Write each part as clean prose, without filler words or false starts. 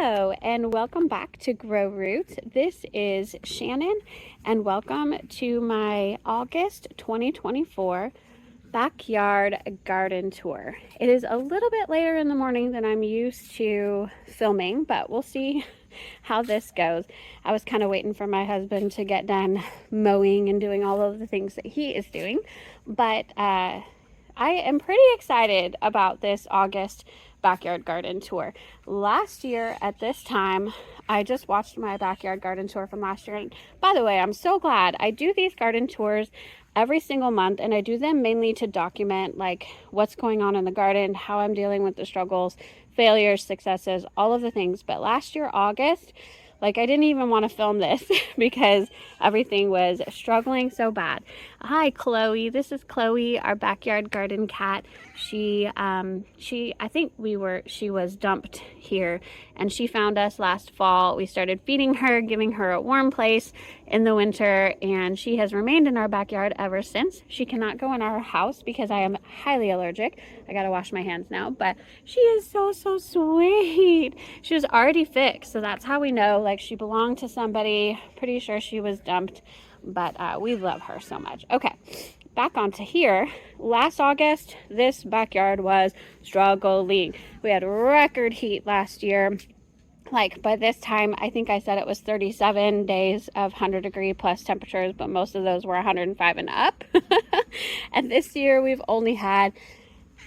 Hello and welcome back to Grow Roots. This is Shannon and welcome to my August 2024 backyard garden tour. It is a little bit later in the morning than I'm used to filming, but we'll see how this goes. I was kind of waiting for my husband to get done mowing and doing all of the things that he is doing, but I am pretty excited about this August backyard garden tour. Last year at this time, I just watched my backyard garden tour from last year. And by the way, I'm so glad I do these garden tours every single month, and I do them mainly to document like what's going on in the garden, how I'm dealing with the struggles, failures, successes, all of the things. But last year, August, like I didn't even want to film this because everything was struggling so bad. Hi, Chloe. This is Chloe, our backyard garden cat. She was dumped here and she found us last fall. We started feeding her, giving her a warm place in the winter, and she has remained in our backyard ever since. She cannot go in our house because I am highly allergic. I gotta wash my hands now, but she is so sweet. She was already fixed, so that's how we know like she belonged to somebody. Pretty sure she was dumped, but we love her so much. Okay, back onto here. Last August, this backyard was struggling. We had record heat last year. Like by this time, I think I said it was 37 days of 100-degree plus temperatures, but most of those were 105 and up. And this year we've only had,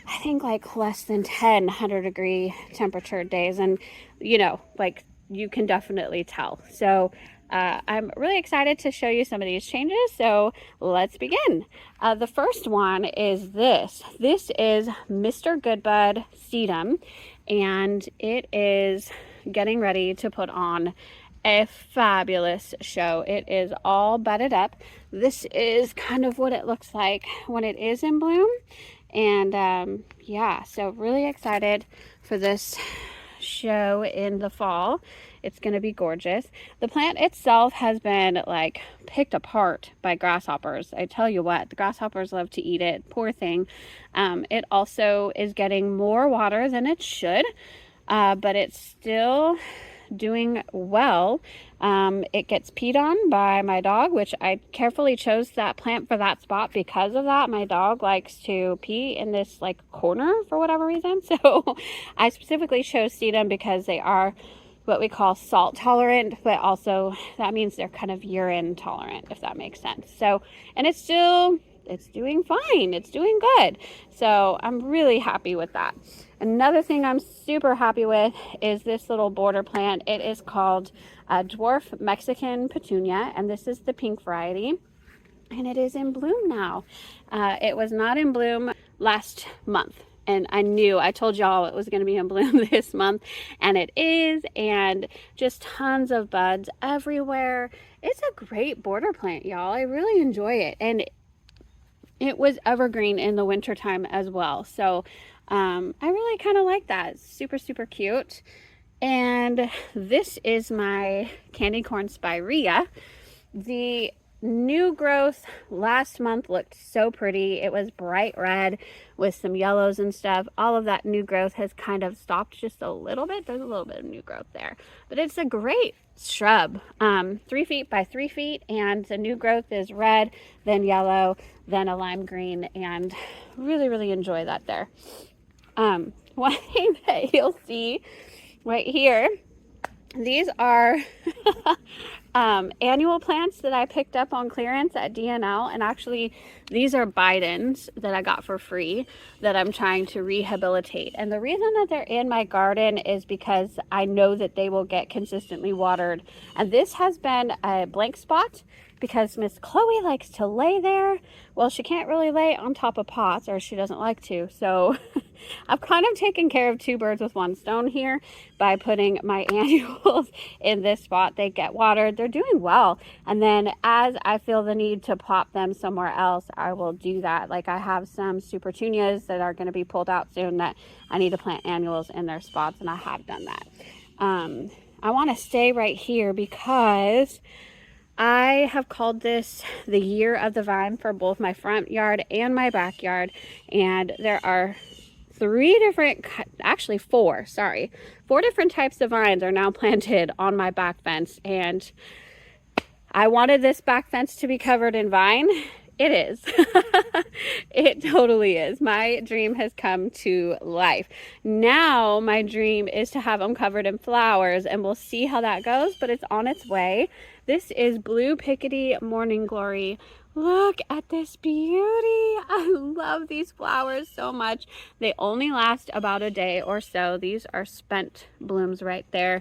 I think, like less than 10 100-degree temperature days. And you know, like you can definitely tell. So I'm really excited to show you some of these changes. So let's begin. The first one is this. This is Mr. Goodbud sedum, and it is getting ready to put on a fabulous show. It is all budded up. This is kind of what it looks like when it is in bloom. And yeah, so really excited for this show in the fall. It's going to be gorgeous. The plant itself has been like picked apart by grasshoppers. I tell you what, the grasshoppers love to eat it. Poor thing. It also is getting more water than it should, but it's still doing well. It gets peed on by my dog, which I carefully chose that plant for that spot because of that. My dog likes to pee in this like corner for whatever reason. So I specifically chose sedum because they are what we call salt tolerant, but also that means they're kind of urine tolerant, if that makes sense. So, and it's doing fine. It's doing good. So I'm really happy with that. Another thing I'm super happy with is this little border plant. It is called Dwarf Mexican Petunia, and this is the pink variety, and it is in bloom now. It was not in bloom last month, and I told y'all it was going to be in bloom this month, and it is, and just tons of buds everywhere. It's a great border plant, y'all. I really enjoy it, and it was evergreen in the wintertime as well. So I really kind of like that. It's super cute. And this is my candy corn spirea. The new growth last month looked so pretty. It was bright red with some yellows and stuff. All of that new growth has kind of stopped just a little bit. There's a little bit of new growth there, but it's a great shrub. 3 feet by 3 feet, and the new growth is red, then yellow, then a lime green, and really enjoy that there. One thing that you'll see right here, these are annual plants that I picked up on clearance at DNL, and actually these are Bidens that I got for free that I'm trying to rehabilitate. And the reason that they're in my garden is because I know that they will get consistently watered. And this has been a blank spot because Miss Chloe likes to lay there. Well, she can't really lay on top of pots, or she doesn't like to. So I've kind of taken care of two birds with one stone here by putting my annuals in this spot. They get watered. They're doing well. And then as I feel the need to plop them somewhere else, I will do that. Like I have some supertunias that are going to be pulled out soon that I need to plant annuals in their spots, and I have done that. I want to stay right here because I have called this the year of the vine for both my front yard and my backyard, and there are actually four different types of vines are now planted on my back fence, and I wanted this back fence to be covered in vine. It is. It totally is. My dream has come to life. Now my dream is to have them covered in flowers, and we'll see how that goes, but it's on its way. This is Blue Pickety Morning Glory. Look at this beauty. I love these flowers so much. They only last about a day or so. These are spent blooms right there.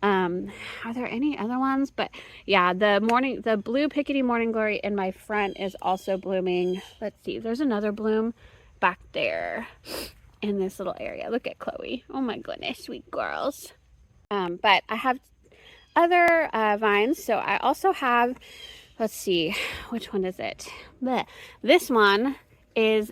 Are there any other ones? But yeah, the Blue Pickety Morning Glory in my front is also blooming. Let's see, there's another bloom back there in this little area. Look at Chloe. Oh my goodness, sweet girls. But I have other vines. So I also have, let's see, which one is it? Blech. This one is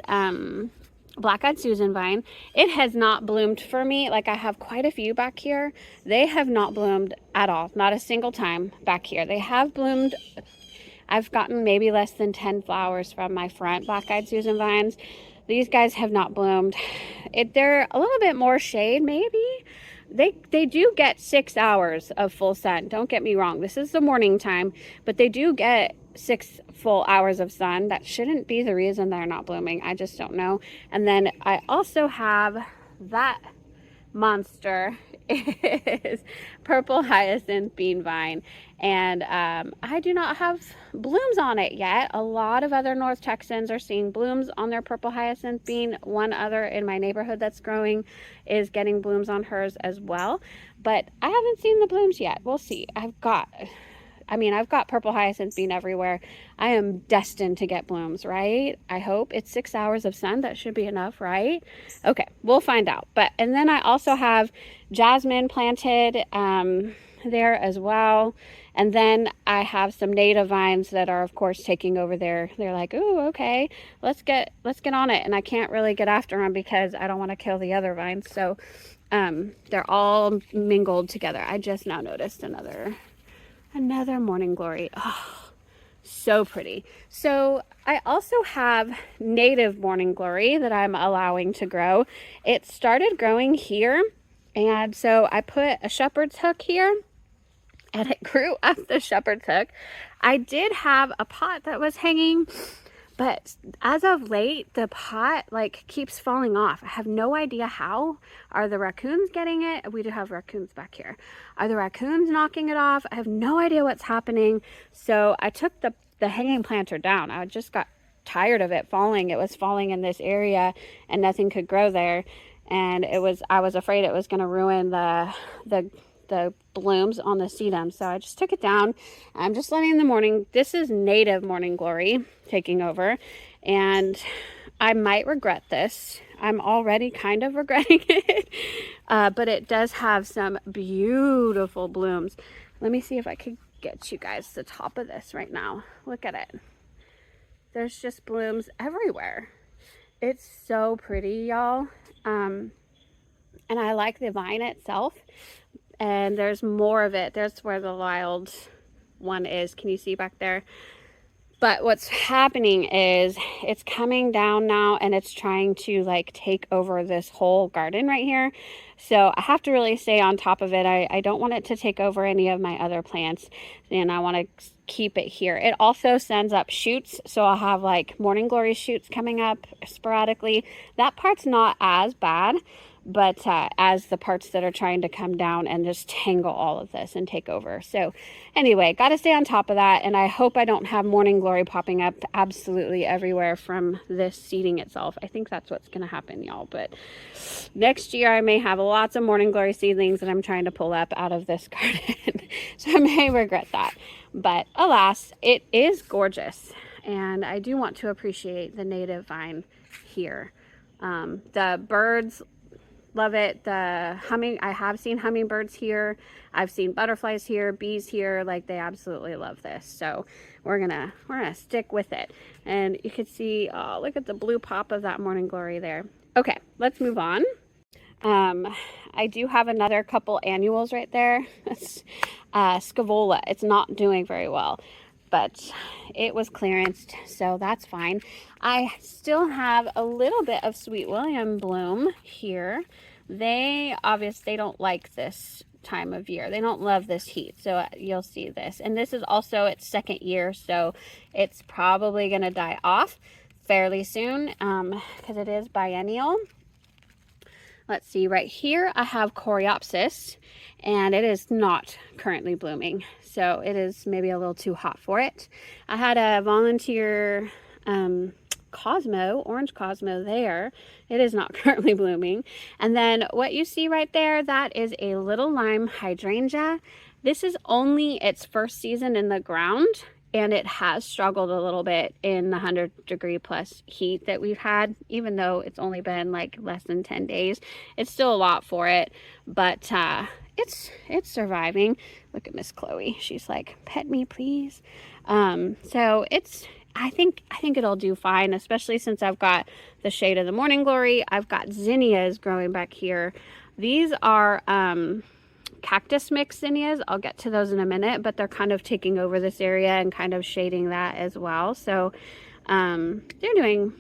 Black-eyed Susan vine. It has not bloomed for me. Like, I have quite a few back here. They have not bloomed at all. Not a single time back here. They have bloomed. I've gotten maybe less than 10 flowers from my front Black-eyed Susan vines. These guys have not bloomed. They're a little bit more shade, maybe. They do get 6 hours of full sun. Don't get me wrong. This is the morning time, but they do get 6 full hours of sun. That shouldn't be the reason they're not blooming. I just don't know. And then I also have that monster is purple hyacinth bean vine, and I do not have blooms on it yet. A lot of other North Texans are seeing blooms on their purple hyacinth bean. One other in my neighborhood that's growing is getting blooms on hers as well, but I haven't seen the blooms yet. We'll see. I've got purple hyacinth bean everywhere. I am destined to get blooms, right? I hope. It's 6 hours of sun. That should be enough, right? Okay, we'll find out. And then I also have jasmine planted there as well. And then I have some native vines that are, of course, taking over there. They're like, "Ooh, okay, let's get on it." And I can't really get after them because I don't want to kill the other vines. So they're all mingled together. I just now noticed another morning glory. Oh, so pretty. So I also have native morning glory that I'm allowing to grow. It started growing here, and so I put a shepherd's hook here, and it grew up the shepherd's hook. I did have a pot that was hanging, but as of late, the pot keeps falling off. I have no idea how. Are the raccoons getting it? We do have raccoons back here. Are the raccoons knocking it off? I have no idea what's happening. So I took the hanging planter down. I just got tired of it falling. It was falling in this area and nothing could grow there. And I was afraid it was going to ruin the blooms on the sedum. So I just took it down. I'm just letting this is native morning glory taking over, and I might regret this. I'm already kind of regretting it, but it does have some beautiful blooms. Let me see if I could get you guys the top of this right now. Look at it. There's just blooms everywhere. It's so pretty, y'all. And I like the vine itself. And there's more of it. There's where the wild one is. Can you see back there? But what's happening is it's coming down now, and it's trying to take over this whole garden right here. So I have to really stay on top of it. I don't want it to take over any of my other plants, and I want to keep it here. It also sends up shoots, so I'll have morning glory shoots coming up sporadically. That part's not as bad, but as the parts that are trying to come down and just tangle all of this and take over. So anyway, got to stay on top of that, and I hope I don't have morning glory popping up absolutely everywhere from this seeding itself. I think that's what's going to happen, y'all. But next year I may have lots of morning glory seedlings that I'm trying to pull up out of this garden. So I may regret that. But alas, it is gorgeous, and I do want to appreciate the native vine here. The birds love it. I have seen hummingbirds here. I've seen butterflies here, bees here. They absolutely love this. So we're gonna stick with it. And you can see, oh, look at the blue pop of that morning glory there. Okay, let's move on. I do have another couple annuals right there. That's Scaevola. It's not doing very well, but it was clearanced, so that's fine. I still have a little bit of Sweet William bloom here. They don't like this time of year. They don't love this heat, so you'll see this. And this is also its second year, so it's probably going to die off fairly soon because it is biennial. Let's see, right here I have Coreopsis, and it is not currently blooming, so it is maybe a little too hot for it. I had a volunteer Cosmo, orange Cosmo there. It is not currently blooming. And then what you see right there, that is a little lime hydrangea. This is only its first season in the ground, and it has struggled a little bit in the 100-degree plus heat that we've had. Even though it's only been like less than 10 days, it's still a lot for it, but it's surviving. Look at Miss Chloe, she's like, pet me please. So I think it'll do fine, especially since I've got the shade of the morning glory. I've got zinnias growing back here. These are cactus mix zinnias. I'll get to those in a minute, but they're kind of taking over this area and kind of shading that as well. So they're doing,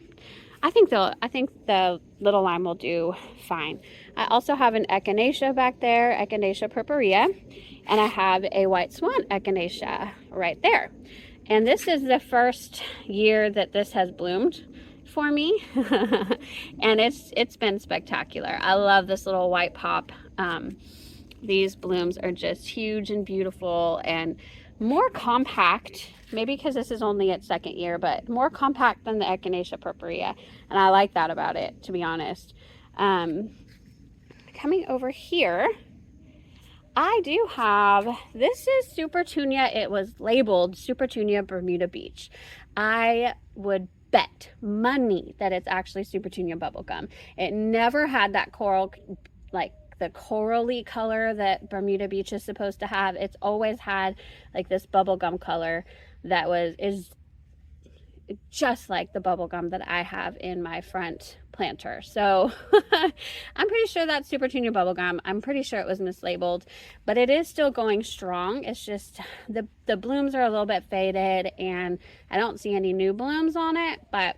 I think the little lime will do fine. I also have an echinacea back there, Echinacea purpurea, and I have a white swan echinacea right there. And this is the first year that this has bloomed for me. And it's been spectacular. I love this little white pop. These blooms are just huge and beautiful and more compact, maybe because this is only its second year, but more compact than the Echinacea purpurea. And I like that about it, to be honest. Coming over here, I do have, this is Supertunia. It was labeled Supertunia Bermuda Beach. I would bet money that it's actually Supertunia bubblegum. It never had that coral, like the corally color that Bermuda Beach is supposed to have. It's always had like this bubblegum color that is just like the bubblegum that I have in my front planter. So I'm pretty sure that's Supertunia bubblegum. I'm pretty sure it was mislabeled, but it is still going strong. It's just the blooms are a little bit faded and I don't see any new blooms on it, but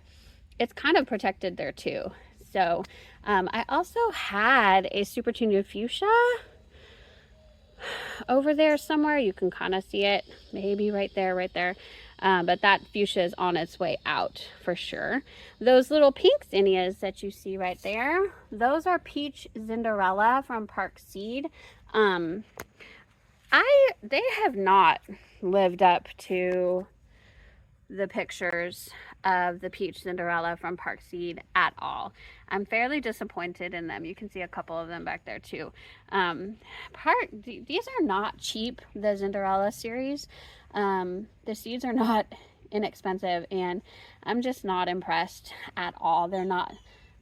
it's kind of protected there too. So I also had a Supertunia fuchsia over there somewhere. You can kind of see it, maybe right there. But that fuchsia is on its way out for sure. Those little pink zinnias that you see right there, those are Peach Cinderella from Park Seed. They have not lived up to the pictures of the Peach Cinderella from Park Seed at all. I'm fairly disappointed in them. You can see a couple of them back there too. These are not cheap, the Cinderella series. The seeds are not inexpensive, and I'm just not impressed at all. They're not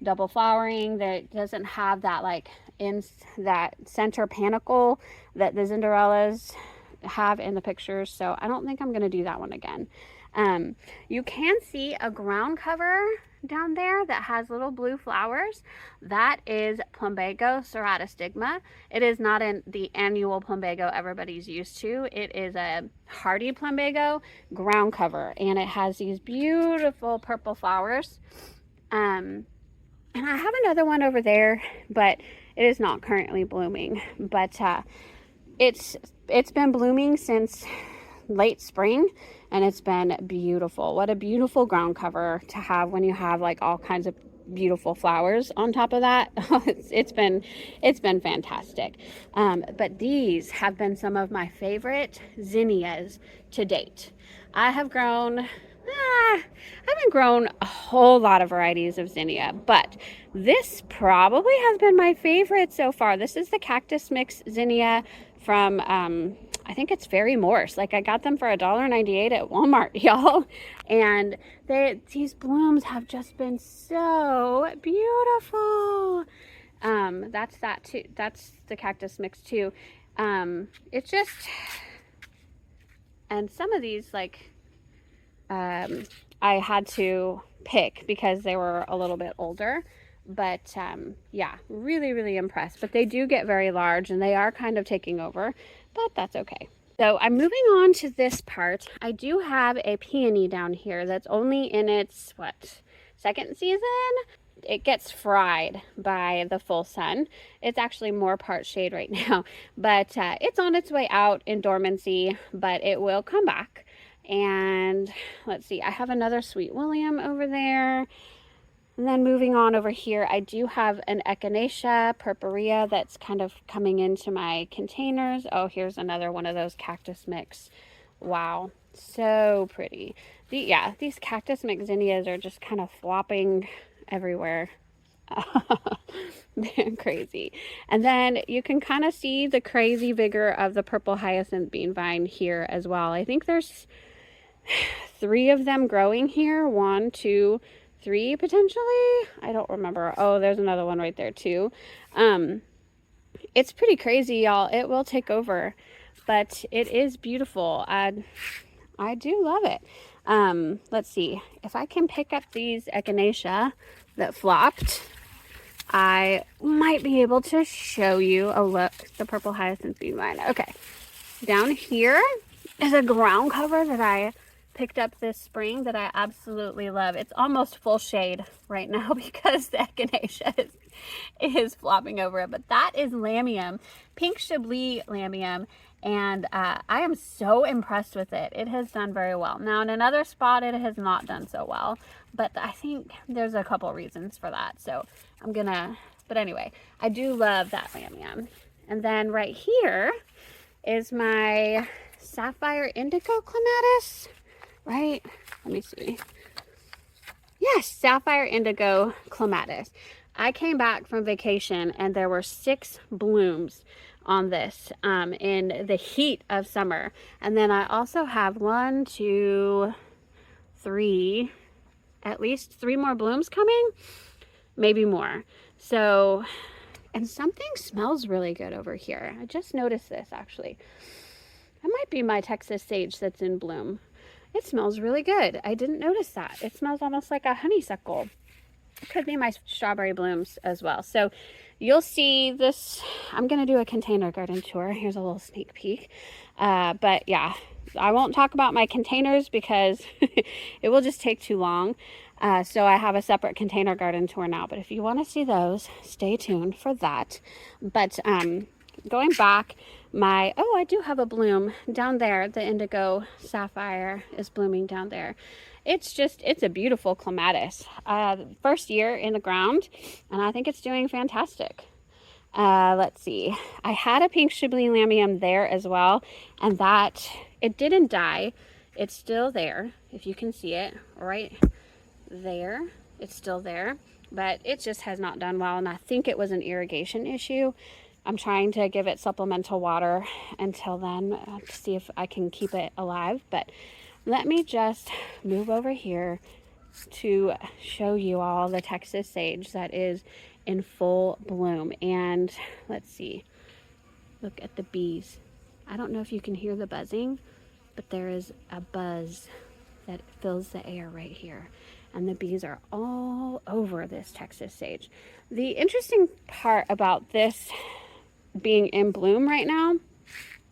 double flowering. It doesn't have that like in that center panicle that the Cinderellas have in the pictures, so I don't think I'm going to do that one again. You can see a ground cover down there that has little blue flowers. That is Plumbago ceratostigma. It is not in the annual Plumbago everybody's used to. It is a hardy Plumbago ground cover, and it has these beautiful purple flowers. And I have another one over there, but it is not currently blooming. But it's been blooming since late spring, and it's been beautiful. What a beautiful ground cover to have when you have like all kinds of beautiful flowers on top of that. It's been fantastic. But these have been some of my favorite zinnias to date. I haven't grown a whole lot of varieties of zinnia, but this probably has been my favorite so far. This is the cactus mix zinnia from I think it's Fairy Morse. Like, I got them for $1.98 at Walmart, y'all. And these blooms have just been so beautiful. That's that too. That's the cactus mix too. It's just, and some of these, like, I had to pick because they were a little bit older. But yeah, really, really impressed. But they do get very large, and they are kind of taking over, but that's okay. So I'm moving on to this part. I do have a peony down here that's only in its, second season? It gets fried by the full sun. It's actually more part shade right now, but it's on its way out in dormancy, but it will come back. And let's see, I have another Sweet William over there. And then moving on over here, I do have an Echinacea purpurea that's kind of coming into my containers. Oh, here's another one of those cactus mix. Wow, so pretty. These cactus mix zinnias are just kind of flopping everywhere. They're crazy. And then you can kind of see the crazy vigor of the purple hyacinth bean vine here as well. I think there's 3 of them growing here. 1, 2, 3 potentially. I don't remember. Oh, there's another one right there too. It's pretty crazy, y'all. It will take over, but it is beautiful. I do love it. Let's see if I can pick up these Echinacea that flopped. I might be able to show you a look. The purple hyacinth bean vine. Okay, down here is a ground cover that I picked up this spring that I absolutely love. It's almost full shade right now because the Echinacea is flopping over it, but that is Lamium, pink Chablis Lamium, and I am so impressed with it. It has done very well. Now in another spot it has not done so well, but I think there's a couple reasons for that, so but anyway, I do love that Lamium. And then right here is my Sapphire Indigo Clematis, right? Let me see. Yes, Sapphire Indigo Clematis. I came back from vacation and there were 6 blooms on this in the heat of summer. And then I also have 1, 2, 3, at least 3 more blooms coming, maybe more. So, and something smells really good over here. I just noticed this actually. That might be my Texas sage that's in bloom. It smells really good. I didn't notice that. It smells almost like a honeysuckle. It could be my strawberry blooms as well. So you'll see this. I'm going to do a container garden tour. Here's a little sneak peek. But yeah, I won't talk about my containers because it will just take too long. So I have a separate container garden tour now. But if you want to see those, stay tuned for that. But going back, I do have a bloom down there. The indigo sapphire is blooming down there. It's a beautiful clematis. First year in the ground, and I think it's doing fantastic. Let's see. I had a pink Chablis Lamium there as well, and it didn't die. It's still there. If you can see it right there, it's still there, but it just has not done well, and I think it was an irrigation issue. I'm trying to give it supplemental water until then to see if I can keep it alive. But let me just move over here to show you all the Texas sage that is in full bloom. And let's see, look at the bees. I don't know if you can hear the buzzing, but there is a buzz that fills the air right here. And the bees are all over this Texas sage. The interesting part about this being in bloom right now,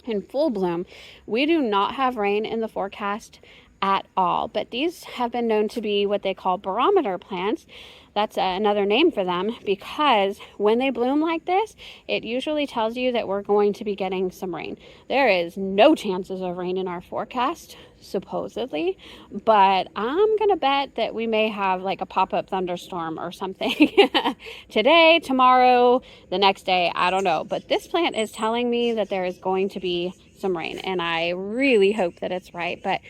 in full bloom, we do not have rain in the forecast at all, but these have been known to be what they call barometer plants. That's another name for them, because when they bloom like this, it usually tells you that we're going to be getting some rain. There is no chances of rain in our forecast, supposedly, but I'm gonna bet that we may have like a pop-up thunderstorm or something today, tomorrow, the next day, I don't know. But this plant is telling me that there is going to be some rain, and I really hope that it's right. But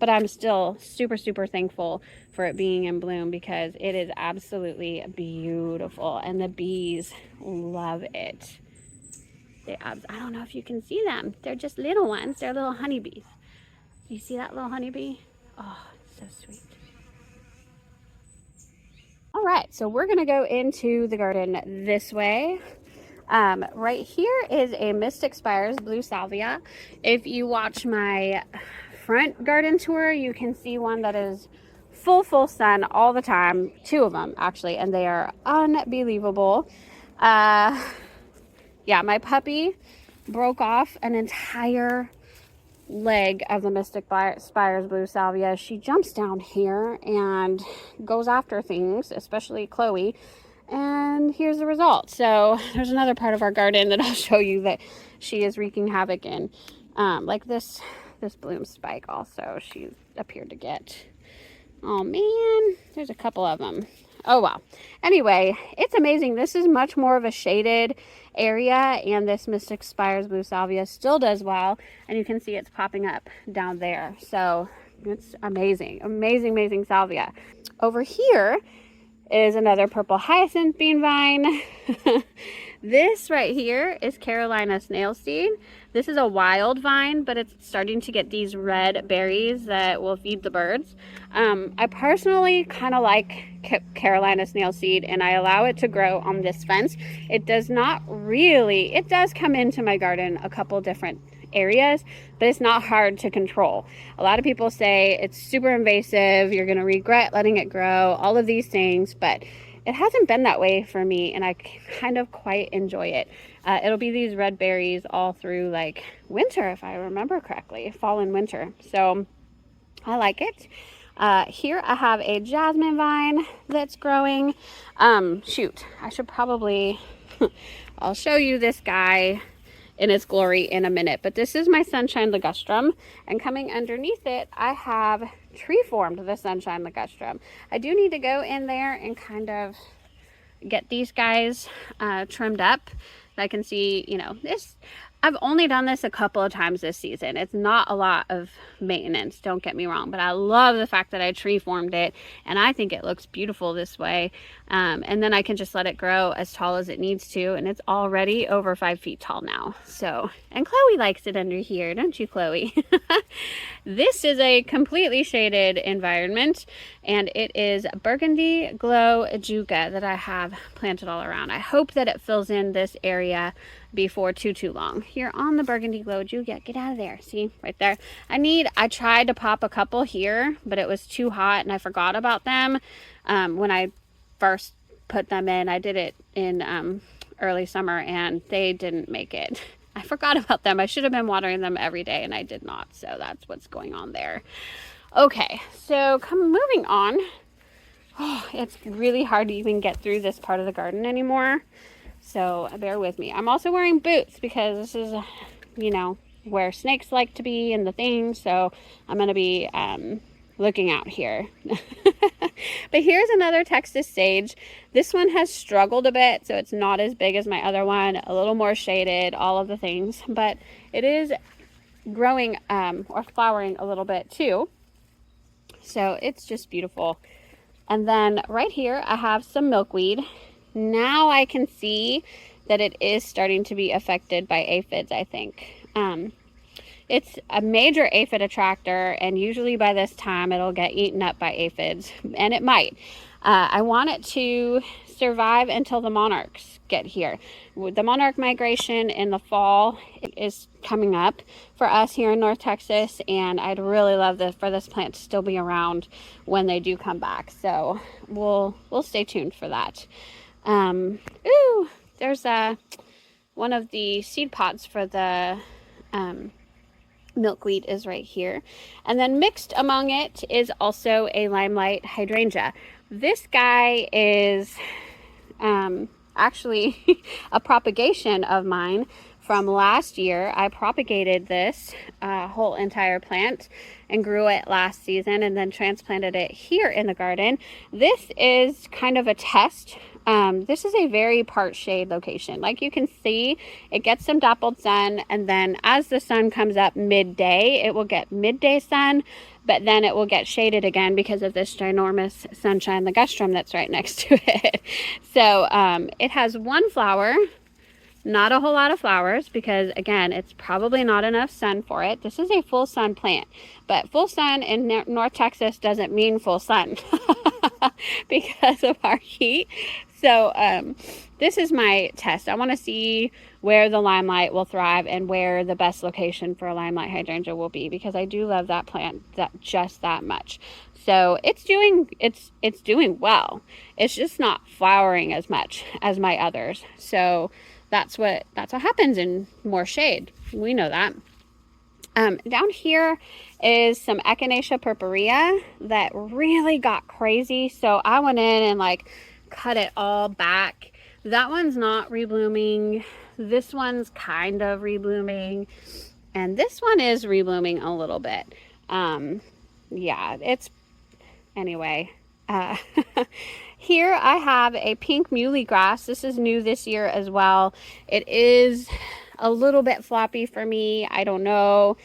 I'm still super, super thankful for it being in bloom, because it is absolutely beautiful, and the bees love it. I don't know if you can see them. They're just little ones. They're little honeybees. Do you see that little honeybee? Oh, it's so sweet. All right, so we're gonna go into the garden this way. Right here is a Mystic Spires Blue Salvia. If you watch my front garden tour, you can see one that is full sun all the time. 2 of them actually, and they are unbelievable. Yeah, my puppy broke off an entire leg of the Mystic Spires Blue Salvia. She jumps down here and goes after things, especially Chloe, and here's the result. So there's another part of our garden that I'll show you that she is wreaking havoc in. Like this bloom spike also she appeared to get. Oh man, there's a couple of them. Oh well. Anyway, it's amazing. This is much more of a shaded area, and this Mystic Spires Blue Salvia still does well, and you can see it's popping up down there. So it's amazing, amazing salvia. Over here is another purple hyacinth bean vine. This right here is Carolina snail seed. This is a wild vine, but it's starting to get these red berries that will feed the birds. I personally kind of like Carolina snail seed, and I allow it to grow on this fence. It does come into my garden a couple different areas, but it's not hard to control. A lot of people say it's super invasive, you're going to regret letting it grow, all of these things, but it hasn't been that way for me, and I kind of quite enjoy it. It'll be these red berries all through like winter, if I remember correctly, fall and winter. So I like it. Here I have a jasmine vine that's growing. Shoot, I should probably, I'll show you this guy in its glory in a minute, but this is my sunshine ligustrum, and coming underneath it I have tree formed the sunshine ligustrum. I do need to go in there and kind of get these guys trimmed up. I can see, you know, this, I've only done this a couple of times this season. It's not a lot of maintenance, don't get me wrong, but I love the fact that I tree formed it, and I think it looks beautiful this way. And then I can just let it grow as tall as it needs to, and it's already over 5 feet tall now. So, and Chloe likes it under here, don't you, Chloe? This is a completely shaded environment, and it is Burgundy Glow Ajuga that I have planted all around. I hope that it fills in this area before too long. Here on the Burgundy Glow Ajuga, get out of there, see right there. I tried to pop a couple here, but it was too hot and I forgot about them when I first put them in. I did it in early summer and they didn't make it. I forgot about them. I should have been watering them every day and I did not, so that's what's going on there. Okay, so moving on. Oh, it's really hard to even get through this part of the garden anymore, so bear with me. I'm also wearing boots because this is, you know, where snakes like to be and the things, so I'm going to be looking out here. But here's another Texas sage. This one has struggled a bit, so it's not as big as my other one, a little more shaded, all of the things, but it is growing or flowering a little bit too, so it's just beautiful. And then right here I have some milkweed. Now I can see that it is starting to be affected by aphids, I think. It's a major aphid attractor, and usually by this time it'll get eaten up by aphids, and it might. I want it to survive until the monarchs get here. The monarch migration in the fall is coming up for us here in North Texas, and I'd really love for this plant to still be around when they do come back. So we'll stay tuned for that. Ooh, there's one of the seed pots for the milkweed is right here, and then mixed among it is also a limelight hydrangea. This guy is actually a propagation of mine from last year. I propagated this whole entire plant and grew it last season and then transplanted it here in the garden. This is kind of a test. This is a very part shade location. Like you can see, it gets some dappled sun, and then as the sun comes up midday, it will get midday sun, but then it will get shaded again because of this ginormous sunshine ligustrum that's right next to it. So it has one flower, not a whole lot of flowers, because again, it's probably not enough sun for it. This is a full sun plant, but full sun in North Texas doesn't mean full sun because of our heat. So this is my test. I want to see where the limelight will thrive and where the best location for a limelight hydrangea will be, because I do love that plant just that much. So it's doing well. It's just not flowering as much as my others. So that's what happens in more shade. We know that. Down here is some Echinacea purpurea that really got crazy. So I went in and like cut it all back. That one's not reblooming. This one's kind of reblooming. And this one is reblooming a little bit. Yeah, it's, anyway. Here I have a pink muhly grass. This is new this year as well. It is a little bit floppy for me. I don't know.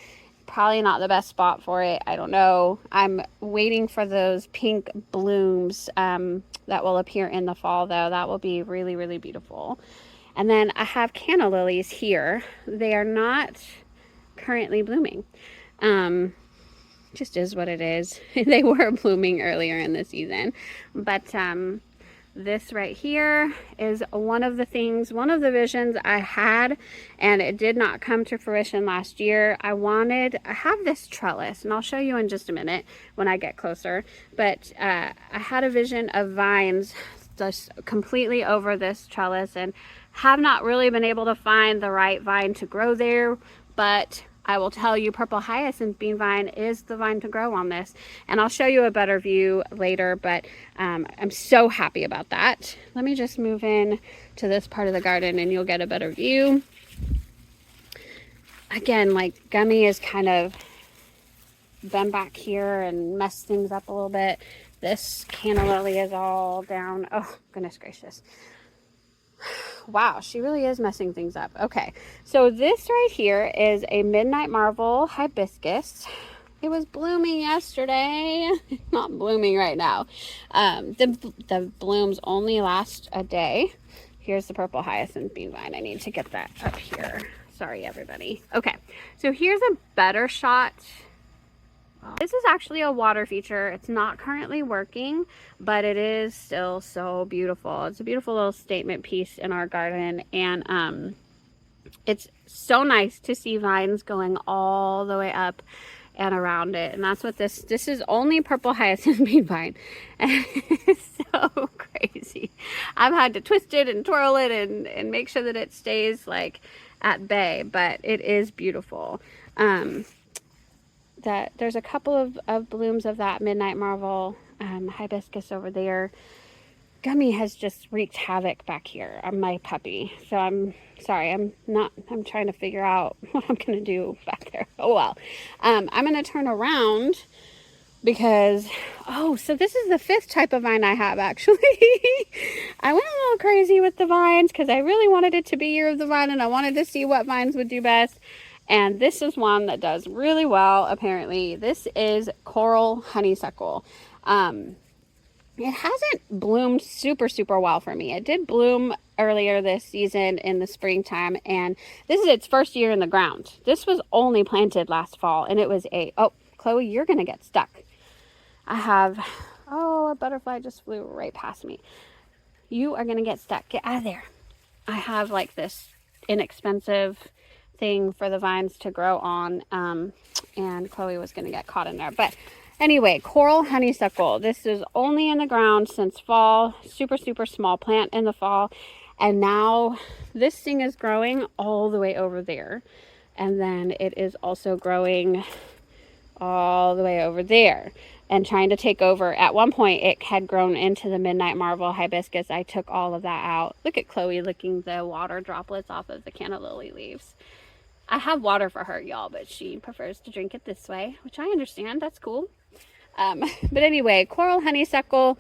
Probably not the best spot for it. I don't know. I'm waiting for those pink blooms that will appear in the fall, though. That will be really, really beautiful. And then I have canna lilies here. They are not currently blooming. Just is what it is. They were blooming earlier in the season, but this right here is one of the visions I had, and it did not come to fruition last year. I have this trellis, and I'll show you in just a minute when I get closer, but I had a vision of vines just completely over this trellis and have not really been able to find the right vine to grow there, but I will tell you, purple hyacinth bean vine is the vine to grow on this. And I'll show you a better view later, but I'm so happy about that. Let me just move in to this part of the garden and you'll get a better view. Again, like Gummy is kind of been back here and messed things up a little bit. This canna lily is all down. Oh, goodness gracious. Wow, she really is messing things up. Okay, so this right here is a Midnight Marvel hibiscus. It was blooming yesterday. Not blooming right now. The blooms only last a day. Here's the purple hyacinth bean vine. I need to get that up here. Sorry, everybody. Okay, so here's a better shot. This is actually a water feature. It's not currently working, but it is still so beautiful. It's a beautiful little statement piece in our garden, and it's so nice to see vines going all the way up and around it. And that's what this is, only purple hyacinth bean vine. And it's so crazy. I've had to twist it and twirl it and make sure that it stays like at bay, but it is beautiful. That there's a couple of blooms of that Midnight Marvel hibiscus over there. Gummy has just wreaked havoc back here on my puppy. So I'm sorry, I'm trying to figure out what I'm gonna do back there. Oh well. I'm gonna turn around because, oh, so this is the 5th type of vine I have actually. I went a little crazy with the vines because I really wanted it to be Year of the Vine and I wanted to see what vines would do best. And this is one that does really well, apparently. This is coral honeysuckle. It hasn't bloomed super well for me. It did bloom earlier this season in the springtime, and this is its first year in the ground. This was only planted last fall, and it was oh, Chloe, you're gonna get stuck. I have, oh, a butterfly just flew right past me. You are gonna get stuck. Get out of there. I have like this inexpensive thing for the vines to grow on, and Chloe was going to get caught in there. But anyway, coral honeysuckle. This is only in the ground since fall. Super small plant in the fall, and now this thing is growing all the way over there, and then it is also growing all the way over there and trying to take over. At one point it had grown into the Midnight Marvel hibiscus. I took all of that out. Look at Chloe licking the water droplets off of the canna lily leaves. I have water for her, y'all, but she prefers to drink it this way, which I understand. That's cool. But anyway, coral honeysuckle,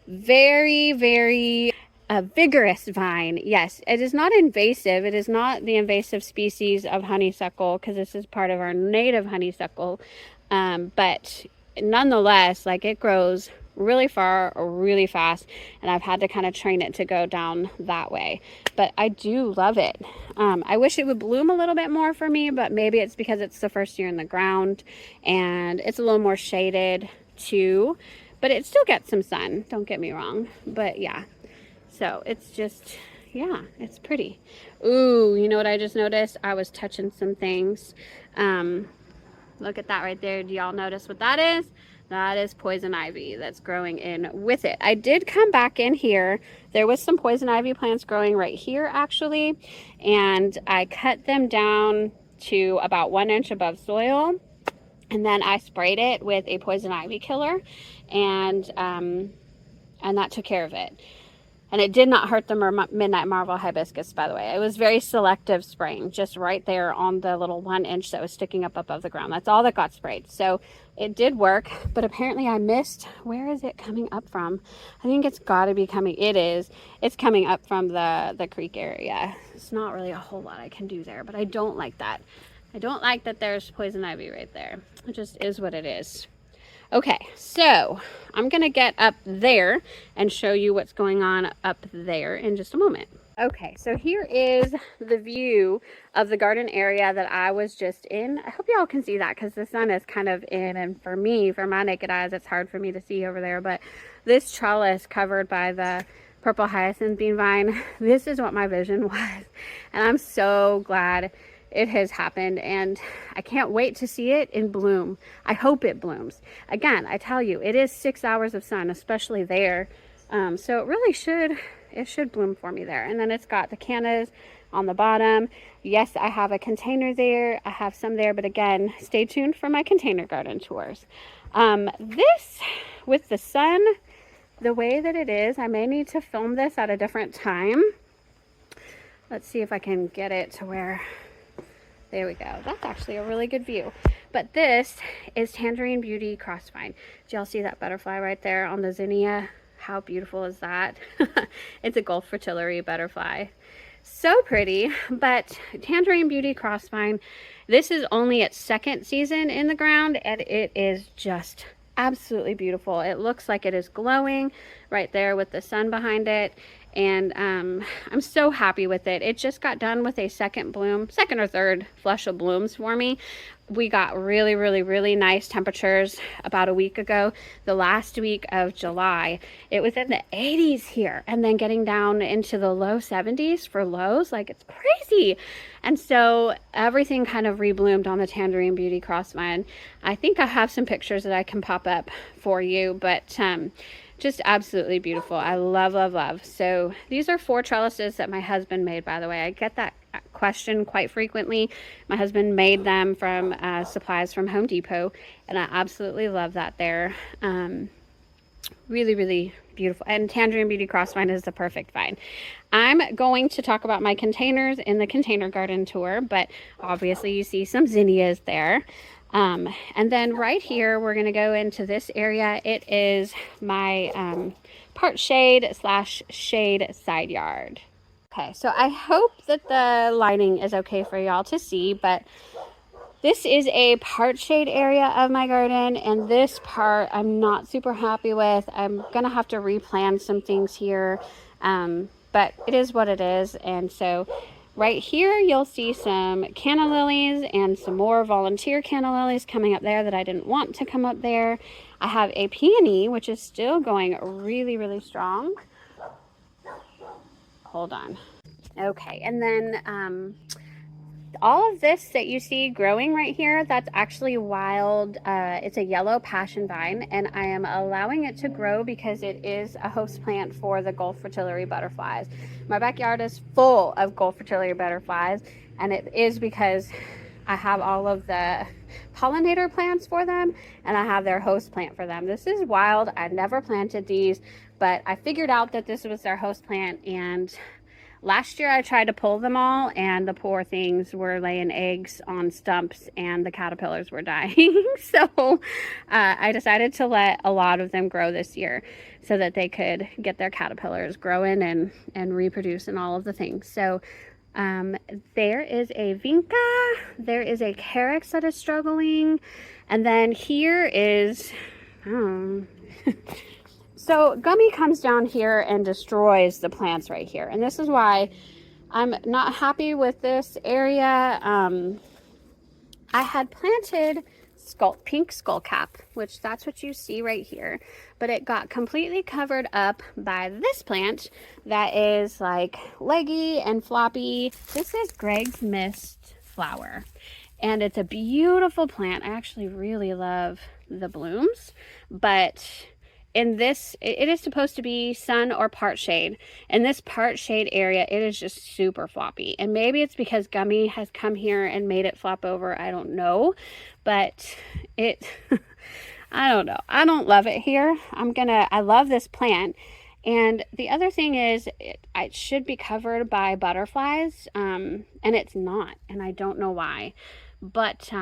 very vigorous vine. Yes, it is not invasive. It is not the invasive species of honeysuckle because this is part of our native honeysuckle. But nonetheless, like, it grows really far, really fast, and I've had to kind of train it to go down that way. But I do love it. I wish it would bloom a little bit more for me, but maybe it's because it's the first year in the ground and it's a little more shaded too, but it still gets some sun, don't get me wrong. But yeah, so it's just, yeah, it's pretty. Ooh, you know what I just noticed? I was touching some things. Look at that right there. Do y'all notice what that is? That is poison ivy that's growing in with it. I did come back in here. There was some poison ivy plants growing right here actually, and I cut them down to about 1 inch above soil, and then I sprayed it with a poison ivy killer, and that took care of it. And it did not hurt the midnight marvel hibiscus, by the way. It was very selective spraying, just right there on the little 1 inch that was sticking up above the ground. That's all that got sprayed. So it did work, but apparently I missed, where is it coming up from? I think it's got to be coming, it is. It's coming up from the creek area. It's not really a whole lot I can do there, but I don't like that. I don't like that there's poison ivy right there. It just is what it is. Okay, so I'm gonna get up there and show you what's going on up there in just a moment. Okay, so here is the view of the garden area that I was just in. I hope y'all can see that because the sun is kind of in, and for me, for my naked eyes, it's hard for me to see over there, but this trellis covered by the purple hyacinth bean vine, this is what my vision was, and I'm so glad it has happened, and I can't wait to see it in bloom. I hope it blooms. Again, I tell you, it is 6 hours of sun, especially there. So it really should bloom for me there. And then it's got the cannas on the bottom. Yes, I have a container there. I have some there, but again, stay tuned for my container garden tours. This, with the sun, the way that it is, I may need to film this at a different time. Let's see if I can get it to where... There we go. That's actually a really good view. But this is Tangerine Beauty Crossvine. Do y'all see that butterfly right there on the zinnia? How beautiful is that? It's a Gulf Fritillary butterfly. So pretty. But Tangerine Beauty Crossvine, this is only its second season in the ground, and it is just absolutely beautiful. It looks like it is glowing right there with the sun behind it. And I'm so happy with it. It just got done with a second or third flush of blooms for me. We got really, really, really nice temperatures about a week ago. The last week of July, it was in the 80s here, and then getting down into the low 70s for lows. Like, it's crazy. And so everything kind of rebloomed on the Tangerine Beauty Crossvine. I think I have some pictures that I can pop up for you, but just absolutely beautiful. I love, love, love. So these are 4 trellises that my husband made, by the way. I get that question quite frequently. My husband made them from supplies from Home Depot, and I absolutely love that there. Really, really beautiful. And Tangerine Beauty Crossvine is the perfect vine. I'm going to talk about my containers in the container garden tour, but obviously you see some zinnias there. And then right here, we're going to go into this area. It is my part shade / shade side yard. Okay, so I hope that the lighting is okay for y'all to see, but this is a part shade area of my garden, and this part I'm not super happy with. I'm going to have to replant some things here, but it is what it is. And so right here, you'll see some canna lilies and some more volunteer canna lilies coming up there that I didn't want to come up there. I have a peony, which is still going really, really strong. Hold on. Okay, and then all of this that you see growing right here, that's actually wild. It's a yellow passion vine, and I am allowing it to grow because it is a host plant for the Gulf Fritillary butterflies. My backyard is full of Gulf Fritillary butterflies, and it is because I have all of the pollinator plants for them, and I have their host plant for them. This is wild. I never planted these, but I figured out that this was their host plant, and last year I tried to pull them all, and the poor things were laying eggs on stumps and the caterpillars were dying. So I decided to let a lot of them grow this year so that they could get their caterpillars growing and reproduce and all of the things. So there is a vinca, there is a carex that is struggling, and then here is... So gummy comes down here and destroys the plants right here. And this is why I'm not happy with this area. I had planted pink skullcap, which that's what you see right here. But it got completely covered up by this plant that is like leggy and floppy. This is Greg's Mist flower. And it's a beautiful plant. I actually really love the blooms, but in this, it is supposed to be sun or part shade. In this part shade area, it is just super floppy. And maybe it's because Gummy has come here and made it flop over. I don't know. But it, I don't know. I don't love it here. I love this plant. And the other thing is, it should be covered by butterflies. And it's not. And I don't know why. But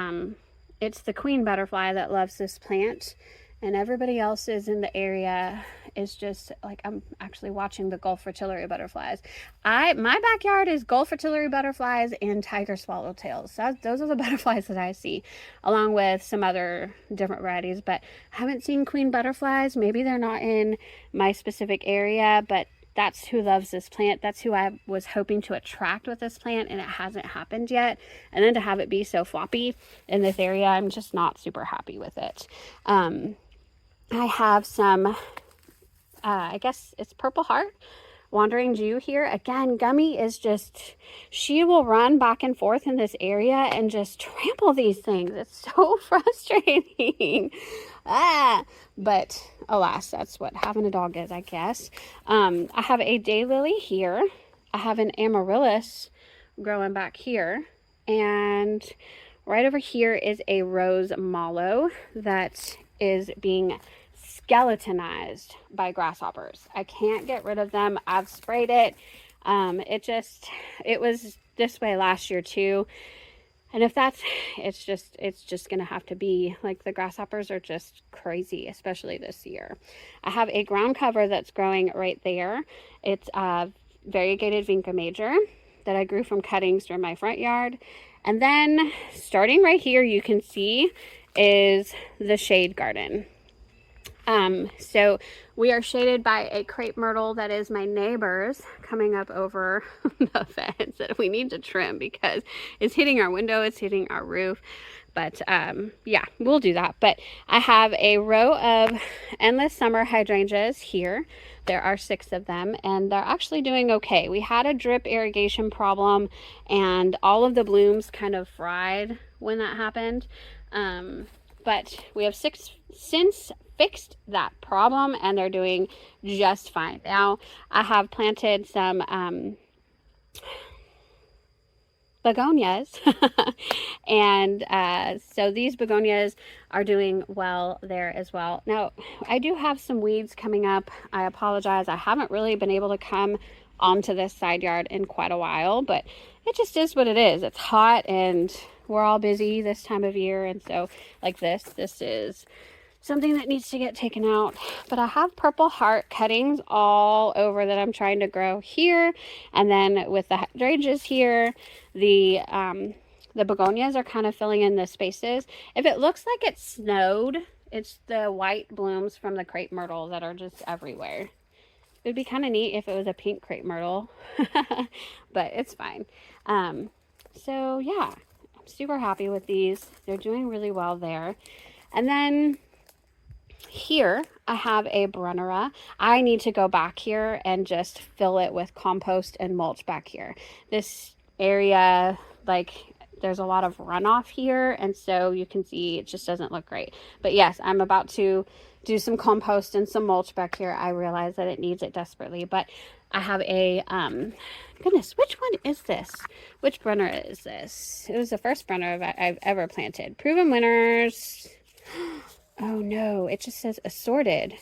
it's the queen butterfly that loves this plant. And everybody else is in the area is just like, I'm actually watching the Gulf fritillary butterflies. My backyard is Gulf fritillary butterflies and tiger swallowtails. So those are the butterflies that I see, along with some other different varieties. But I haven't seen queen butterflies. Maybe they're not in my specific area, but that's who loves this plant. That's who I was hoping to attract with this plant, and it hasn't happened yet. And then to have it be so floppy in this area, I'm just not super happy with it. I have some, I guess it's Purple Heart, Wandering Jew here. Again, Gummy is just, she will run back and forth in this area and just trample these things. It's so frustrating. But alas, that's what having a dog is, I guess. I have a daylily here. I have an amaryllis growing back here. And right over here is a rose mallow that is being skeletonized by grasshoppers. I can't get rid of them. I've sprayed it. It was this way last year too. And if that's, it's just gonna have to be, like, the grasshoppers are just crazy, especially this year. I have a ground cover that's growing right there. It's a variegated Vinca major that I grew from cuttings from my front yard. And then starting right here, you can see is the shade garden. So we are shaded by a crepe myrtle that is my neighbor's coming up over the fence that we need to trim because it's hitting our window, it's hitting our roof. But yeah, we'll do that. But I have a row of endless summer hydrangeas here. There are 6 of them, and they're actually doing okay. We had a drip irrigation problem, and all of the blooms kind of fried when that happened. But we have 6 since fixed that problem, and they're doing just fine. Now, I have planted some begonias and so these begonias are doing well there as well. Now, I do have some weeds coming up. I apologize. I haven't really been able to come onto this side yard in quite a while, but it just is what it is. It's hot and we're all busy this time of year, and so like this is something that needs to get taken out. But I have Purple Heart cuttings all over that I'm trying to grow here, and then with the hydrangeas here, the begonias are kind of filling in the spaces. If it looks like it snowed, it's the white blooms from the crepe myrtle that are just everywhere. It would be kind of neat if it was a pink crepe myrtle, but it's fine. So yeah, I'm super happy with these. They're doing really well there. And then here I have a Brunnera. I need to go back here and just fill it with compost and mulch back here. This area, like, there's a lot of runoff here, and so you can see it just doesn't look great. But yes, I'm about to do some compost and some mulch back here. I realize that it needs it desperately, but I have a goodness, which one is this? Which Brunnera is this? It was the first Brunnera I've ever planted. Proven winners. Oh no, it just says assorted.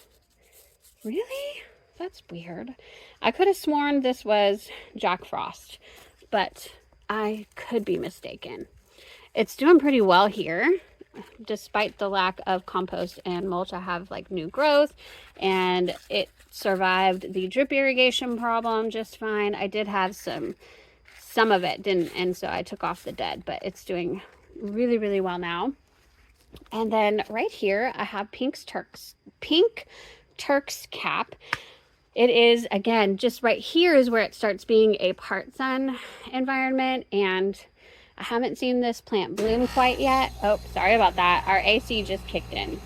Really? That's weird. I could have sworn this was Jack Frost, but I could be mistaken. It's doing pretty well here. Despite the lack of compost and mulch, I have like new growth, and it survived the drip irrigation problem just fine. I did have some of it didn't, and so I took off the dead, but it's doing really, really well now. And then right here, I have Pink Turk's Cap. It is, again, just right here is where it starts being a part sun environment, and I haven't seen this plant bloom quite yet. Oh, sorry about that. Our AC just kicked in.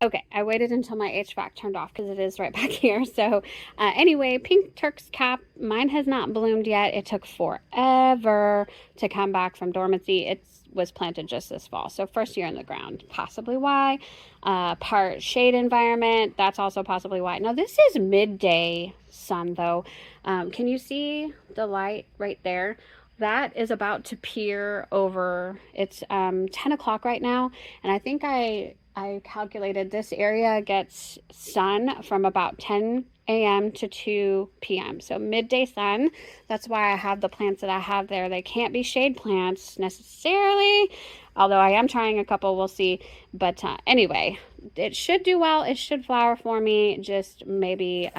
Okay, I waited until my HVAC turned off because it is right back here. So anyway, pink Turk's cap, mine has not bloomed yet. It took forever to come back from dormancy. It was planted just this fall. So first year in the ground, possibly why. Part shade environment, that's also possibly why. Now this is midday sun though. Can you see the light right there? That is about to peer over. It's 10 o'clock right now, and I think I calculated this area gets sun from about 10 a.m. to 2 p.m. So midday sun. That's why I have the plants that I have there. They can't be shade plants necessarily, although I am trying a couple, we'll see. But anyway, it should do well. It should flower for me, just maybe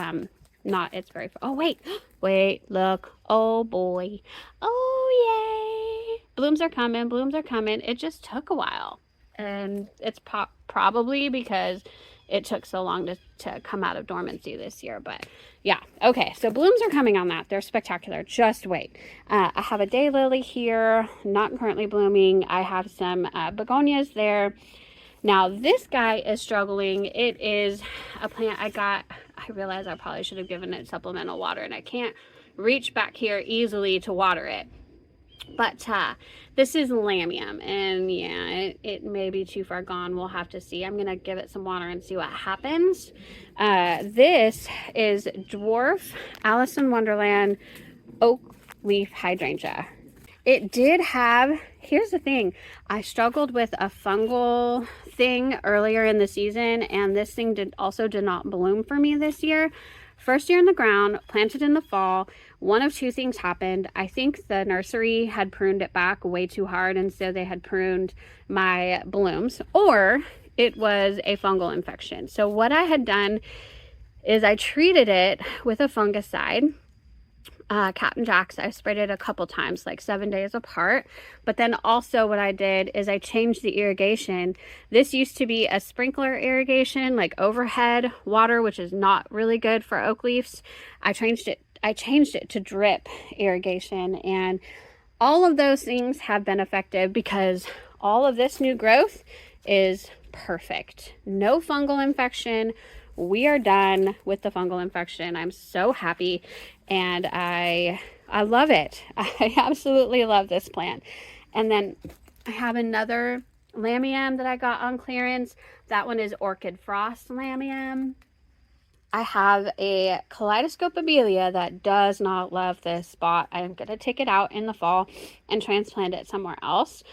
not, it's very, oh wait, wait, look, oh boy, oh yay, blooms are coming, blooms are coming. It just took a while, and it's probably because it took so long to come out of dormancy this year. But yeah, okay, so blooms are coming on that. They're spectacular. Just wait. I have a daylily here, not currently blooming. I have some begonias there. Now this guy is struggling. It is a plant I got. I realize I probably should have given it supplemental water, and I can't reach back here easily to water it. But this is lamium, and yeah, it may be too far gone. We'll have to see. I'm gonna give it some water and see what happens. This is dwarf Alice in Wonderland oak leaf hydrangea. It did have, here's the thing, I struggled with a fungal thing earlier in the season, and this thing did not bloom for me this year. First year in the ground, planted in the fall. One of two things happened. I think the nursery had pruned it back way too hard, and so they had pruned my blooms, or it was a fungal infection. So what I had done is I treated it with a fungicide. Captain Jack's, I sprayed it a couple times, like 7 days apart. But then also what I did is I changed the irrigation. This used to be a sprinkler irrigation, like overhead water, which is not really good for oak leaves. I changed it to drip irrigation, and all of those things have been effective because all of this new growth is perfect. No fungal infection. We are done with the fungal infection. I'm so happy, and I love it. I absolutely love this plant. And then I have another lamium that I got on clearance. That one is Orchid Frost lamium. I have a kaleidoscope abelia that does not love this spot. I'm going to take it out in the fall and transplant it somewhere else.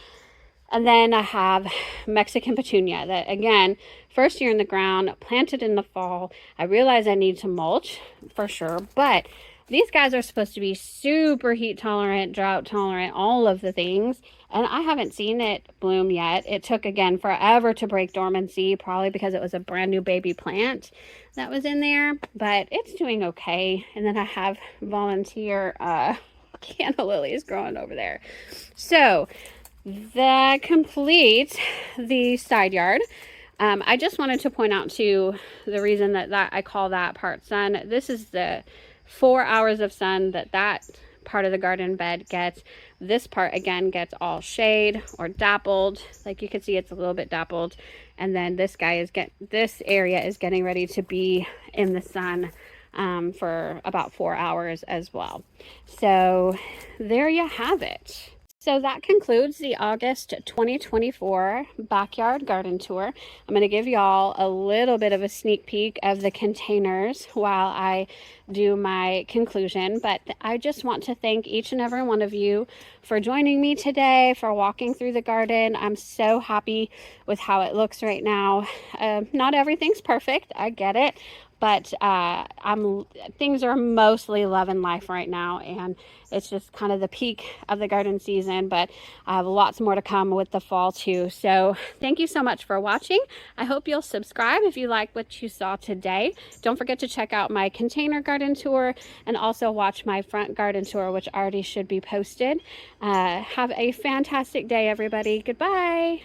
And then I have Mexican petunia that, again, first year in the ground, planted in the fall. I realize I need to mulch for sure, but these guys are supposed to be super heat tolerant, drought tolerant, all of the things. And I haven't seen it bloom yet. It took, again, forever to break dormancy, probably because it was a brand new baby plant that was in there, but it's doing okay. And then I have volunteer canna lilies growing over there. So that completes the side yard. I just wanted to point out too, the reason that I call that part sun. This is the 4 hours of sun that part of the garden bed gets. This part again gets all shade or dappled. Like you can see, it's a little bit dappled. And then this area is getting ready to be in the sun for about 4 hours as well. So there you have it. So that concludes the August 2024 backyard garden tour. I'm going to give y'all a little bit of a sneak peek of the containers while I do my conclusion. But I just want to thank each and every one of you for joining me today, for walking through the garden. I'm so happy with how it looks right now. Not everything's perfect, I get it. But things are mostly loving life right now, and it's just kind of the peak of the garden season, but I have lots more to come with the fall too. So thank you so much for watching. I hope you'll subscribe if you like what you saw today. Don't forget to check out my container garden tour and also watch my front garden tour, which already should be posted. Have a fantastic day, everybody. Goodbye.